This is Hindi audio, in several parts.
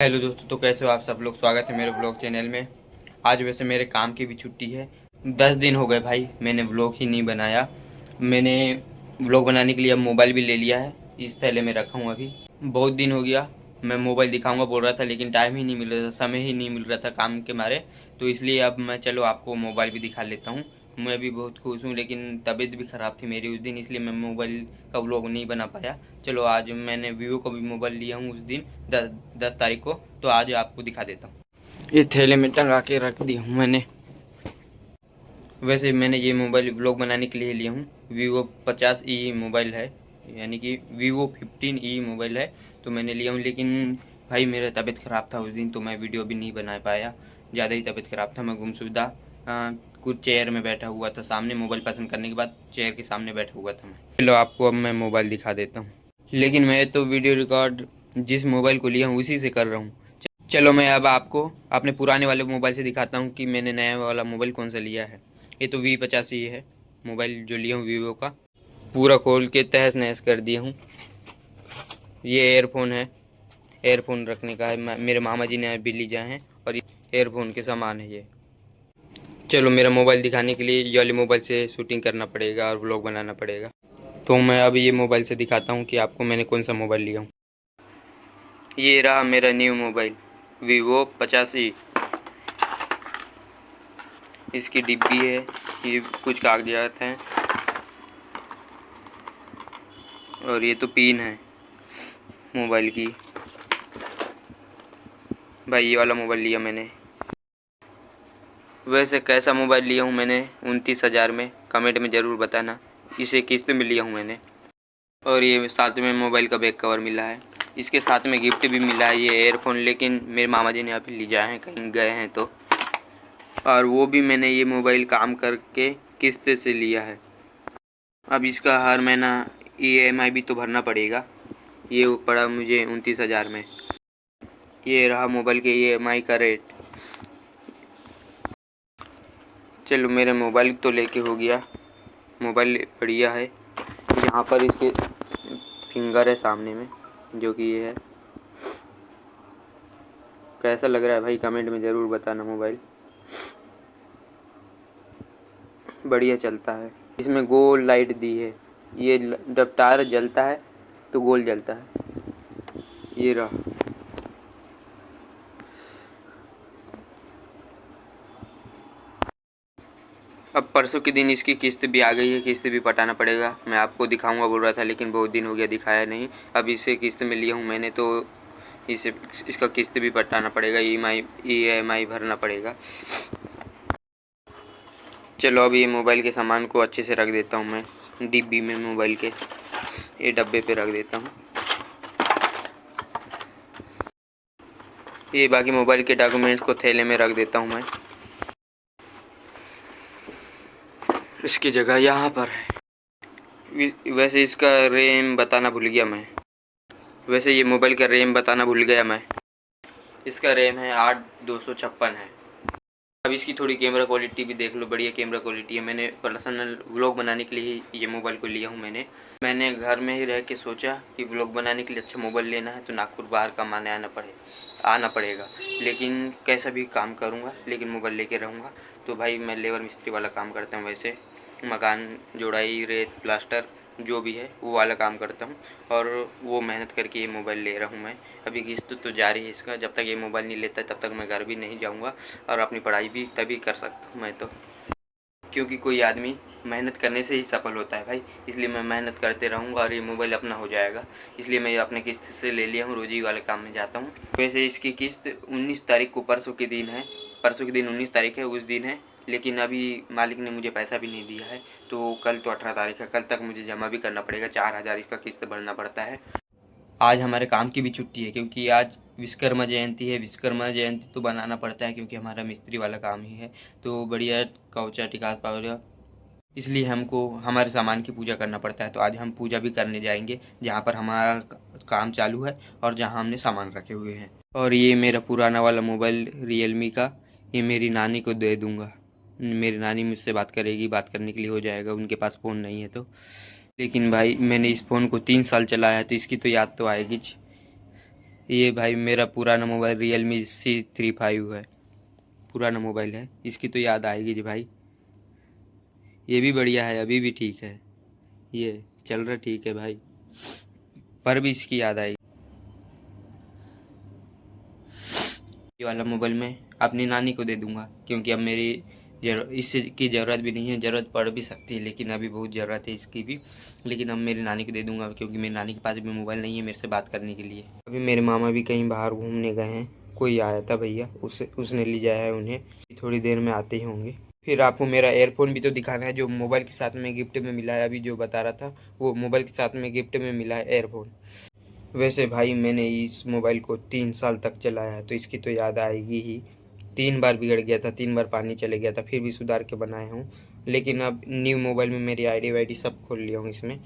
हेलो दोस्तों, तो कैसे हो आप सब लोग। स्वागत है मेरे ब्लॉग चैनल में। आज वैसे मेरे काम की भी छुट्टी है। 10 दिन हो गए भाई, मैंने व्लॉग ही नहीं बनाया। मैंने व्लॉग बनाने के लिए अब मोबाइल भी ले लिया है, इस थैले में रखा हूँ अभी। बहुत दिन हो गया, मैं मोबाइल दिखाऊंगा बोल रहा था, लेकिन टाइम ही नहीं मिल रहा था, समय ही नहीं मिल रहा था काम के मारे। तो इसलिए अब मैं चलो आपको मोबाइल भी दिखा लेता हूँ। मैं भी बहुत खुश हूँ, लेकिन तबीयत भी ख़राब थी मेरी उस दिन, इसलिए मैं मोबाइल का व्लॉग नहीं बना पाया। चलो आज मैंने वीवो का भी मोबाइल लिया हूँ उस दिन 10 तारीख को, तो आज आपको दिखा देता हूँ। ये थैले में टंगा के रख दिया हूँ मैंने। वैसे मैंने ये मोबाइल व्लॉग बनाने के लिए लिया हूँ। वीवो 50E मोबाइल है, यानी कि वीवो 15E मोबाइल है। तो मैंने लिया हूँ, लेकिन भाई मेरा तबीयत ख़राब था उस दिन, तो मैं वीडियो भी नहीं बना पाया। ज़्यादा ही तबीयत ख़राब था, मैं गुमसुदा कुछ चेयर में बैठा हुआ था, सामने मोबाइल पसंद करने के बाद चेयर के सामने बैठा हुआ था मैं। चलो आपको अब मैं मोबाइल दिखा देता हूँ, लेकिन मैं तो वीडियो रिकॉर्ड जिस मोबाइल को लिया हूँ उसी से कर रहा हूँ। चलो मैं अब आपको अपने पुराने वाले मोबाइल से दिखाता हूँ कि मैंने नया वाला मोबाइल कौन सा लिया है। ये तो V50 है मोबाइल जो लिया हूँ वीवो का। पूरा खोल के तहस नहस कर दिया हूँ। ये एयरफोन है, एयरफोन रखने का है, मेरे मामा जी ने अभी लिया है, और एयरफोन के सामान है ये। चलो मेरा मोबाइल दिखाने के लिए ये वाले मोबाइल से शूटिंग करना पड़ेगा और व्लॉग बनाना पड़ेगा। तो मैं अब ये मोबाइल से दिखाता हूँ कि आपको मैंने कौन सा मोबाइल लिया हूँ। ये रहा मेरा न्यू मोबाइल वीवो 50E। इसकी डिब्बी है, ये कुछ कागजात हैं, और ये तो पिन है मोबाइल की। भाई ये वाला मोबाइल लिया मैंने। वैसे कैसा मोबाइल लिया हूँ मैंने 29,000 में, कमेंट में ज़रूर बताना। इसे किस्त में लिया हूँ मैंने। और ये साथ में मोबाइल का बैक कवर मिला है। इसके साथ में गिफ्ट भी मिला है ये एयरफोन, लेकिन मेरे मामा जी ने अभी ले जाए हैं, कहीं गए हैं तो। और वो भी मैंने ये मोबाइल काम करके किस्त से लिया है। अब इसका हर महीना EMI भी तो भरना पड़ेगा। ये पड़ा मुझे 29,000 में। ये रहा मोबाइल के EMI का रेट। चलो मेरे मोबाइल तो लेके हो गया। मोबाइल बढ़िया है, यहाँ पर इसके फिंगर है सामने में, जो कि ये है। कैसा लग रहा है भाई कमेंट में ज़रूर बताना। मोबाइल बढ़िया चलता है। इसमें गोल लाइट दी है, ये जब टायर जलता है तो गोल जलता है। ये रहा। अब परसों के दिन इसकी किस्त भी आ गई है, किस्त भी पटाना पड़ेगा। मैं आपको दिखाऊंगा बोल रहा था, लेकिन बहुत दिन हो गया दिखाया नहीं। अब इसे किस्त में लिया हूँ मैंने, तो इसे इसका किस्त भी पटाना पड़ेगा, EMI भरना पड़ेगा। चलो अब ये मोबाइल के सामान को अच्छे से रख देता हूँ मैं डिब्बी में, मोबाइल के ये डब्बे पे रख देता हूँ। ये बाकी मोबाइल के डॉक्यूमेंट्स को थैले में रख देता हूँ मैं। इसकी जगह यहाँ पर है। वैसे इसका रैम बताना भूल गया मैं। वैसे ये मोबाइल का रैम बताना भूल गया मैं। इसका रैम है 8256 है। अब इसकी थोड़ी कैमरा क्वालिटी भी देख लो, बढ़िया कैमरा क्वालिटी है। मैंने पर्सनल व्लॉग बनाने के लिए ही ये मोबाइल को लिया हूँ मैंने घर में ही रह के सोचा कि व्लॉग बनाने के लिए अच्छा मोबाइल लेना है तो नागपुर बाहर कमाने आना पड़ेगा। लेकिन कैसा भी काम करूँगा, लेकिन मोबाइल लेके रहूँगा। तो भाई मैं लेबर मिस्त्री वाला काम करता हूँ, वैसे मकान जोड़ाई, रेत, प्लास्टर जो भी है वो वाला काम करता हूँ, और वो मेहनत करके ये मोबाइल ले रहा हूँ मैं। अभी किस्त तो जारी है इसका, जब तक ये मोबाइल नहीं लेता तब तक मैं घर भी नहीं जाऊँगा, और अपनी पढ़ाई भी तभी कर सकता हूँ मैं तो। क्योंकि कोई आदमी मेहनत करने से ही सफल होता है भाई, इसलिए मैं मेहनत करते रहूँगा और ये मोबाइल अपना हो जाएगा। इसलिए मैं अपने किस्त से ले लिया हूँ, रोजी वाले काम में जाता हूँ। वैसे इसकी किस्त 19 तारीख को, परसों के दिन है, परसों के दिन 19 तारीख है, उस दिन है। लेकिन अभी मालिक ने मुझे पैसा भी नहीं दिया है, तो कल तो 18 तारीख है, कल तक मुझे जमा भी करना पड़ेगा। 4,000 इसका किस्त भरना पड़ता है। आज हमारे काम की भी छुट्टी है, क्योंकि आज विश्वकर्मा जयंती है। विश्वकर्मा जयंती तो बनाना पड़ता है, क्योंकि हमारा मिस्त्री वाला काम ही है। तो बढ़िया कौचा टिकास पावरिया, इसलिए हमको हमारे सामान की पूजा करना पड़ता है। तो आज हम पूजा भी करने जाएंगे, जहाँ पर हमारा काम चालू है और जहाँ हमने सामान रखे हुए हैं। और ये मेरा पुराना वाला मोबाइल रियलमी का, ये मेरी नानी को दे दूँगा। मेरी नानी मुझसे बात करेगी, बात करने के लिए हो जाएगा, उनके पास फ़ोन नहीं है तो। लेकिन भाई मैंने इस फ़ोन को 3 साल चलाया है, तो इसकी तो याद तो आएगी। ये भाई मेरा पुराना मोबाइल Realme C35 है, पुराना मोबाइल है, इसकी तो याद आएगी जी भाई। ये भी बढ़िया है, अभी भी ठीक है, ये चल रहा ठीक है भाई, पर भी इसकी याद आएगी। ये वाला मोबाइल मैं अपनी नानी को दे दूंगा, क्योंकि अब मेरी इसकी ज़रूरत भी नहीं है, ज़रूरत पड़ भी सकती है, लेकिन अभी बहुत ज़रूरत है इसकी भी। लेकिन अब मेरी नानी को दे दूंगा, क्योंकि मेरी नानी के पास भी मोबाइल नहीं है मेरे से बात करने के लिए। अभी मेरे मामा भी कहीं बाहर घूमने गए हैं, कोई आया था भैया, उसने ले जाया है उन्हें, थोड़ी देर में आते ही होंगे। फिर आपको मेरा एयरफोन भी तो दिखाना है, जो मोबाइल के साथ में गिफ्ट में मिला है, अभी जो बता रहा था वो मोबाइल के साथ में गिफ्ट में मिला है एयरफोन। वैसे भाई मैंने इस मोबाइल को 3 साल तक चलाया है, तो इसकी तो याद आएगी ही। 3 बार बिगड़ गया था, 3 बार पानी चले गया था, फिर भी सुधार के बनाया हूँ। लेकिन अब न्यू मोबाइल में मेरी आईडी वाईडी सब खोल लिया हूँ इसमें।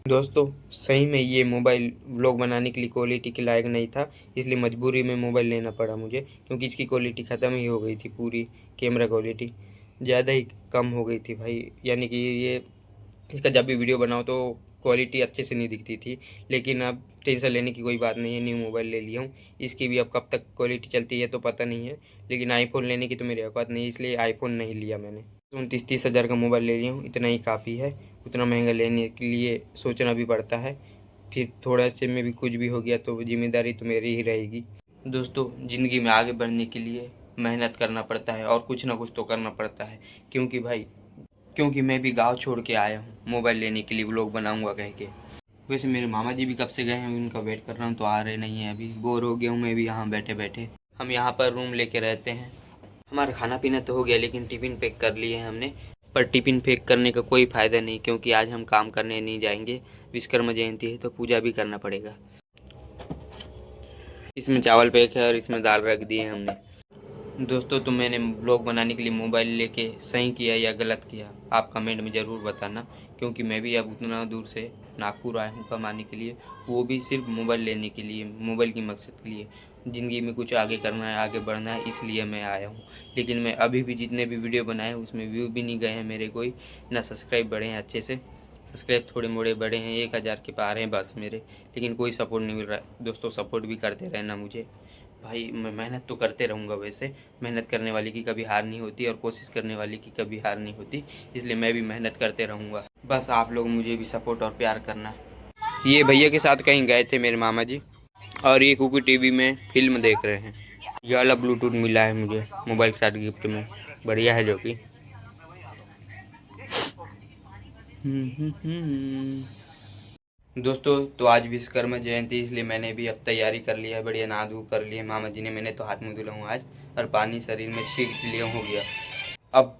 दोस्तों सही में ये मोबाइल व्लॉग बनाने के लिए क्वालिटी के लायक नहीं था, इसलिए मजबूरी में मोबाइल लेना पड़ा मुझे, क्योंकि इसकी क्वालिटी ख़त्म ही हो गई थी, पूरी कैमरा क्वालिटी ज़्यादा ही कम हो गई थी भाई। यानी कि ये इसका जब भी वीडियो बनाओ तो क्वालिटी अच्छे से नहीं दिखती थी। लेकिन अब टेंशन लेने की कोई बात नहीं है, न्यू मोबाइल ले लिया हूँ, इसकी भी अब कब तक क्वालिटी चलती है तो पता नहीं है। लेकिन आईफोन लेने की तो मेरी औकात नहीं, इसलिए आईफोन नहीं लिया मैंने। 29-30 हज़ार का मोबाइल ले लिया हूँ, इतना ही काफ़ी है। उतना महंगा लेने के लिए सोचना भी पड़ता है, फिर थोड़ा से में भी कुछ भी हो गया तो जिम्मेदारी तो मेरी ही रहेगी। दोस्तों ज़िंदगी में आगे बढ़ने के लिए मेहनत करना पड़ता है, और कुछ ना कुछ तो करना पड़ता है, क्योंकि मैं भी गांव छोड़ के आया हूँ मोबाइल लेने के लिए, व्लॉग बनाऊंगा कह के। वैसे मेरे मामा जी भी कब से गए हैं, उनका वेट कर रहा हूँ, तो आ रहे नहीं हैं अभी। बोर हो गया हूँ मैं भी यहाँ बैठे बैठे। हम यहाँ पर रूम लेके रहते हैं। हमारा खाना पीना तो हो गया, लेकिन टिफ़िन पैक कर लिए हैं हमने। पर टिफ़िन पैक करने का कोई फ़ायदा नहीं, क्योंकि आज हम काम करने नहीं जाएंगे। विश्वकर्मा जयंती है तो पूजा भी करना पड़ेगा। इसमें चावल पैक है और इसमें दाल रख दी है हमने। दोस्तों तो मैंने ब्लॉग बनाने के लिए मोबाइल लेके सही किया या गलत किया, आप कमेंट में ज़रूर बताना, क्योंकि मैं भी अब उतना दूर से नागपुर आया हूँ कमाने के लिए, वो भी सिर्फ मोबाइल लेने के लिए, मोबाइल की मकसद के लिए। ज़िंदगी में कुछ आगे करना है, आगे बढ़ना है, इसलिए मैं आया हूँ। लेकिन मैं अभी भी जितने भी वीडियो बनाए हैं उसमें व्यू भी नहीं गए हैं मेरे कोई, ना सब्सक्राइब बढ़े हैं अच्छे से। सब्सक्राइब थोड़े मोड़े बढ़े हैं, 1000 के पार हैं बस मेरे, लेकिन कोई सपोर्ट नहीं मिल रहा है। दोस्तों सपोर्ट भी करते रहना मुझे भाई, मैं मेहनत तो करते रहूँगा। वैसे मेहनत करने वाले की कभी हार नहीं होती, और कोशिश करने वाले की कभी हार नहीं होती, इसलिए मैं भी मेहनत करते रहूँगा। बस आप लोग मुझे भी सपोर्ट और प्यार करना। ये भैया के साथ कहीं गए थे मेरे मामा जी, और ये कुकी टीवी में फिल्म देख रहे हैं। ये वाला ब्लूटूथ मिला है मुझे मोबाइल के साथ गिफ्ट में, बढ़िया है जो कि। दोस्तों तो आज विश्वकर्मा जयंती, इसलिए मैंने भी अब तैयारी कर लिया है, बढ़िया नहा धो कर लिए मामा जी ने। मैंने तो हाथ मुँह धुला हूँ आज, और पानी शरीर में छींट लिया हो गया। अब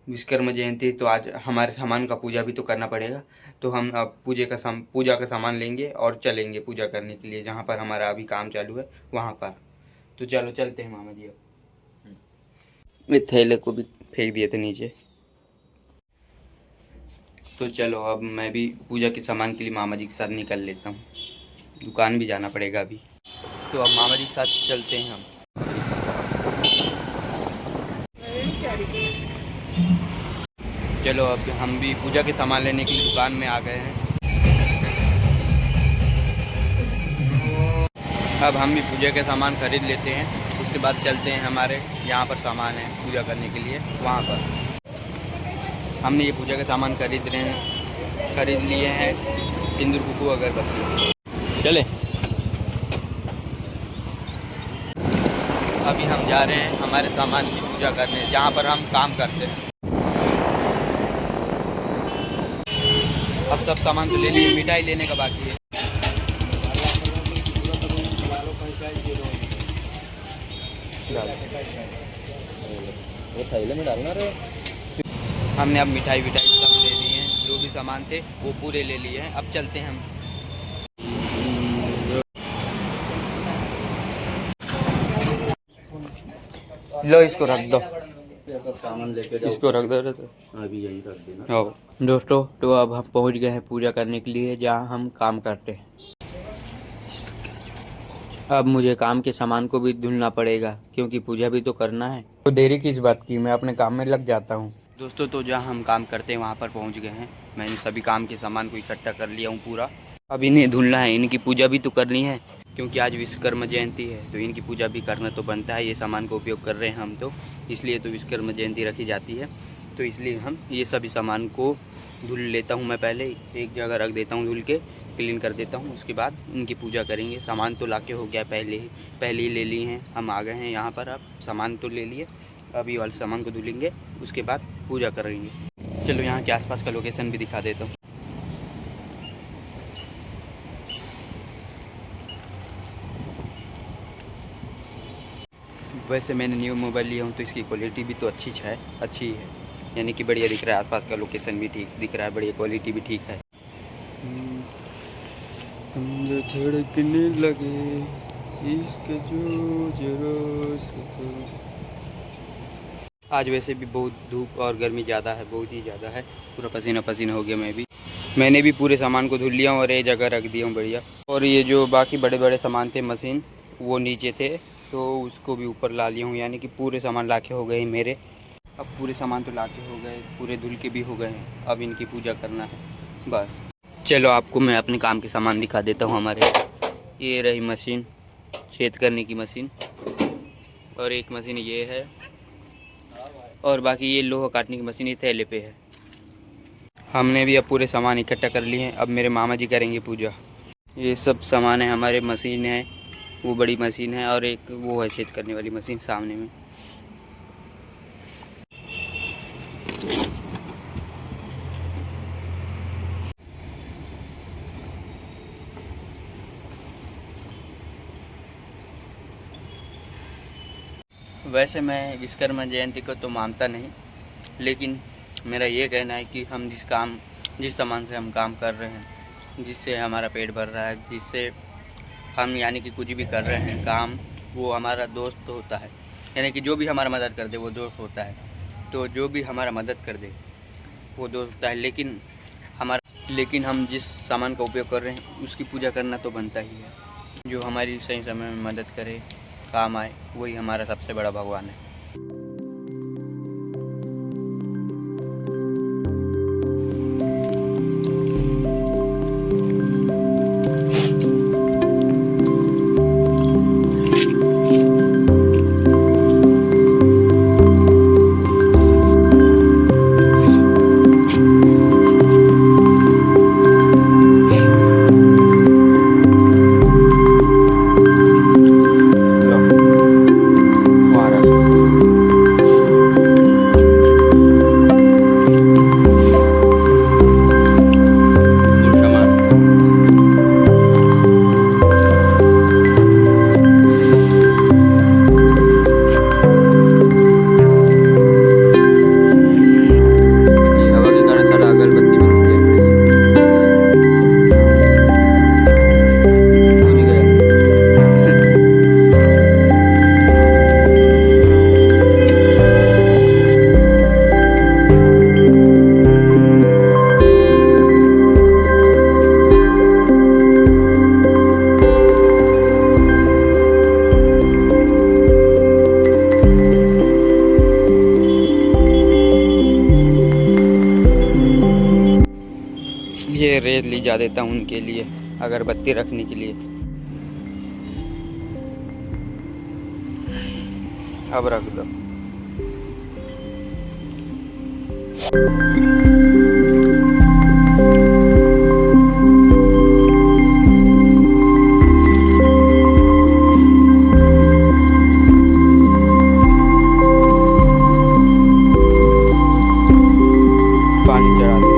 विश्वकर्मा जयंती तो आज हमारे सामान का पूजा भी तो करना पड़ेगा, तो हम अब पूजा का सामान लेंगे और चलेंगे पूजा करने के लिए, जहाँ पर हमारा अभी काम चालू है वहाँ पर। तो चलो चलते हैं मामा जी। अब ये थैले को भी फेंक दिए थे नीचे। तो चलो अब मैं भी पूजा के सामान के लिए मामा जी के साथ निकल लेता हूँ, दुकान भी जाना पड़ेगा अभी। तो अब मामा जी के साथ चलते हैं हम। चलो अब हम भी पूजा के सामान लेने के लिए दुकान में आ गए हैं। अब हम भी पूजा के सामान खरीद लेते हैं, उसके बाद चलते हैं हमारे यहाँ पर सामान है पूजा करने के लिए, वहाँ पर। हमने ये पूजा के सामान खरीद लिए हैं, सिंदूर कुकू अगरबत्ती। चले अभी हम जा रहे हैं हमारे सामान की पूजा करने, जहाँ पर हम काम करते हैं। अब सब सामान तो ले लिए, मिठाई लेने का बाकी है। हमने अब मिठाई सब ले लिए हैं, जो भी सामान थे वो पूरे ले लिए हैं। अब चलते हैं हम। लो इसको रख दो, इसको रख दो अभी यहीं रख देना। दोस्तों तो अब हम पहुंच गए हैं पूजा करने के लिए, जहां हम काम करते हैं। अब मुझे काम के सामान को भी धुलना पड़ेगा, क्योंकि पूजा भी तो करना है। तो देरी किस बात की, मैं अपने काम में लग जाता हूँ। दोस्तों तो जहाँ हम काम करते हैं वहाँ पर पहुँच गए हैं। मैंने सभी काम के सामान को इकट्ठा कर लिया हूँ पूरा। अब इन्हें धुलना है, इनकी पूजा भी तो करनी है। क्योंकि आज विश्वकर्मा जयंती है तो इनकी पूजा भी करना तो बनता है। ये सामान का उपयोग कर रहे हैं हम, तो इसलिए तो विश्वकर्मा जयंती रखी जाती है। तो इसलिए हम ये सभी सामान को धुल लेता हूँ। मैं पहले एक जगह रख देता हूँ, धुल के क्लीन कर देता हूँ, उसके बाद इनकी पूजा करेंगे। सामान तो लाके हो गया, पहले ही ले लिए हैं। हम आ गए हैं यहाँ पर, अब सामान तो ले लिए, अब ये वाले सामान को धुलेंगे, उसके बाद पूजा करेंगे। चलो यहाँ के आसपास का लोकेशन भी दिखा देता हूँ। वैसे मैंने न्यू मोबाइल लिया हूँ तो इसकी क्वालिटी भी तो अच्छी है, यानी कि बढ़िया दिख रहा है। आसपास का लोकेशन भी ठीक दिख रहा है, बढ़िया क्वालिटी भी ठीक है। जो धड़कने लगे इसके जो आज वैसे भी बहुत धूप और गर्मी ज़्यादा है, बहुत ही ज़्यादा है। पूरा पसीना पसीना हो गया। मैंने भी पूरे सामान को धुल लिया हूँ और एक जगह रख दिया हूँ बढ़िया। और ये जो बाकी बड़े बड़े सामान थे, मशीन वो नीचे थे, तो उसको भी ऊपर ला लिया हूँ। यानी कि पूरे सामान लाके हो गए मेरे। अब पूरे सामान तो लाके हो गए, पूरे धुल के भी हो गए हैं। अब इनकी पूजा करना है बस। चलो आपको मैं अपने काम के सामान दिखा देता हूँ हमारे। ये रही मशीन, छेद करने की मशीन, और एक मशीन ये है, और बाकी ये लोहा काटने की मशीन ये थैले पे है। हमने भी अब पूरे सामान इकट्ठा कर लिए हैं। अब मेरे मामा जी करेंगे पूजा। ये सब सामान है हमारे, मशीन है, वो बड़ी मशीन है, और एक वो है छेद करने वाली मशीन सामने में। वैसे मैं विश्वकर्मा जयंती को तो मानता नहीं, लेकिन मेरा ये कहना है कि हम जिस सामान से हम काम कर रहे हैं, जिससे हमारा पेट भर रहा है, जिससे हम यानी कि कुछ भी कर रहे हैं काम, वो हमारा दोस्त होता है। यानी कि जो भी हमारा मदद कर दे वो दोस्त होता है। तो जो भी हमारा मदद कर दे वो दोस्त होता है, लेकिन हम जिस सामान का उपयोग कर रहे हैं उसकी पूजा करना तो बनता ही है। जो हमारी सही समय में मदद करे, काम आए, वही हमारा सबसे बड़ा भगवान है। ये रेत ली जा देता हूँ उनके लिए, अगरबत्ती रखने के लिए। अब रख दो। पानी चढ़ा दो।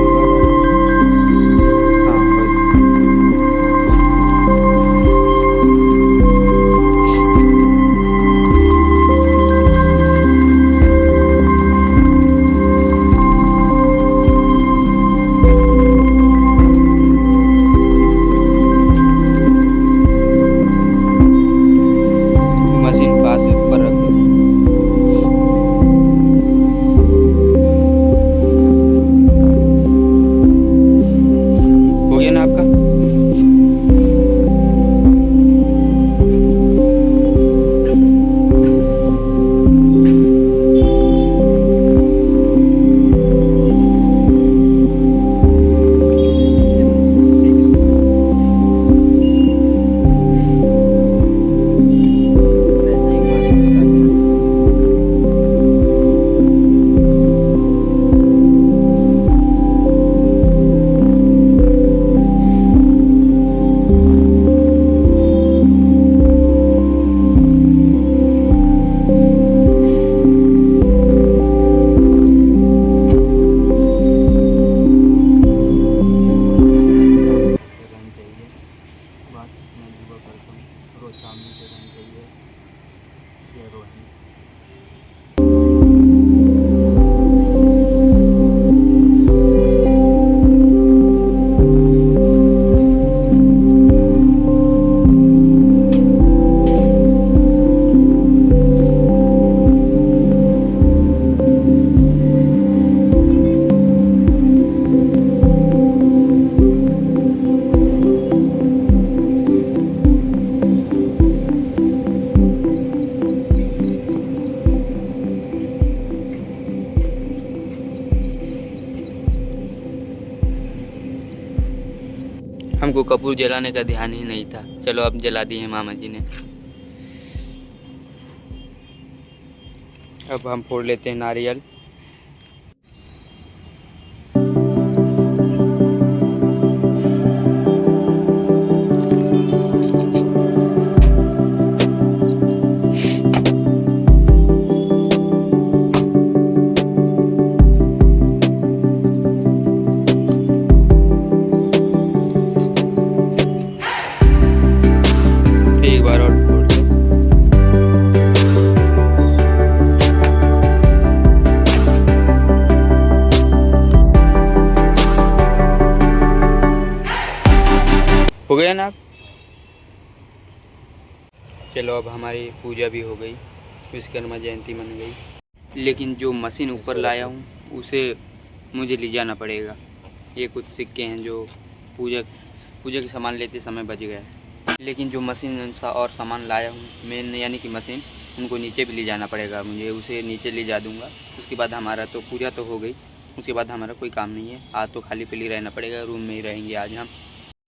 हमको कपूर जलाने का ध्यान ही नहीं था। चलो अब जला दिए मामा जी ने। अब हम फोड़ लेते हैं नारियल। एक बार और फोड़ दो। हो गया ना। चलो अब हमारी पूजा भी हो गई, विश्वकर्मा जयंती मन गई। लेकिन जो मशीन ऊपर लाया हूँ उसे मुझे ले जाना पड़ेगा। ये कुछ सिक्के हैं जो पूजा के सामान लेते समय बच गए। लेकिन जो मशीन और सामान लाया हूँ मेन यानी कि मशीन, उनको नीचे भी ले जाना पड़ेगा मुझे। उसे नीचे ले जा दूँगा। उसके बाद हमारा तो पूजा तो हो गई, उसके बाद हमारा कोई काम नहीं है। आज तो खाली पीली रहना पड़ेगा, रूम में ही रहेंगे आज हम।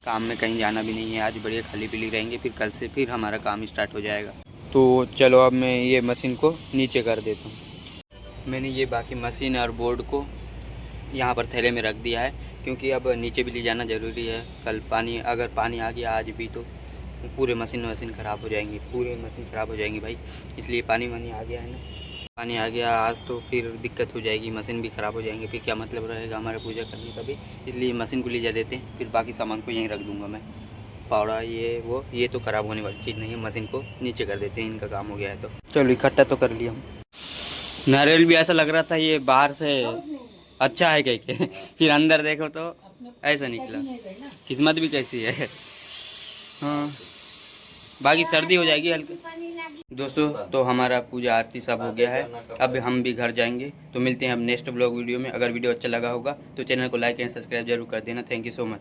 काम में कहीं जाना भी नहीं है आज, बढ़िया खाली पीली रहेंगे। फिर कल से फिर हमारा काम स्टार्ट हो जाएगा। तो चलो अब मैं ये मशीन को नीचे कर देता हूँ। मैंने ये बाकी मशीन और बोर्ड को यहाँ पर थैले में रख दिया है, क्योंकि अब नीचे भी ले जाना ज़रूरी है। कल अगर पानी आ गया आज भी तो पूरे मशीन ख़राब हो जाएंगी, पूरे मशीन ख़राब हो जाएंगी भाई। इसलिए पानी आ गया है ना, पानी आ गया आज तो फिर दिक्कत हो जाएगी, मशीन भी ख़राब हो जाएंगे। फिर क्या मतलब रहेगा हमारे पूजा करने का भी। इसलिए मशीन को ले जा देते हैं, फिर बाकी सामान को यहीं रख दूँगा मैं। पावड़ा ये तो ख़राब होने वाली चीज़ नहीं है। मशीन को नीचे कर देते हैं, इनका काम हो गया है। तो चलो इकट्ठा तो कर लिया हम। नारियल भी ऐसा लग रहा था ये बाहर से अच्छा है कह के, फिर अंदर देखो तो ऐसा निकला। किस्मत भी कैसी है। हाँ बाकी सर्दी हो जाएगी हल्की। दोस्तों तो हमारा पूजा आरती सब हो गया है, अब हम भी घर जाएंगे। तो मिलते हैं अब नेक्स्ट ब्लॉग वीडियो में। अगर वीडियो अच्छा लगा होगा तो चैनल को लाइक एंड सब्सक्राइब जरूर कर देना। Thank you so much.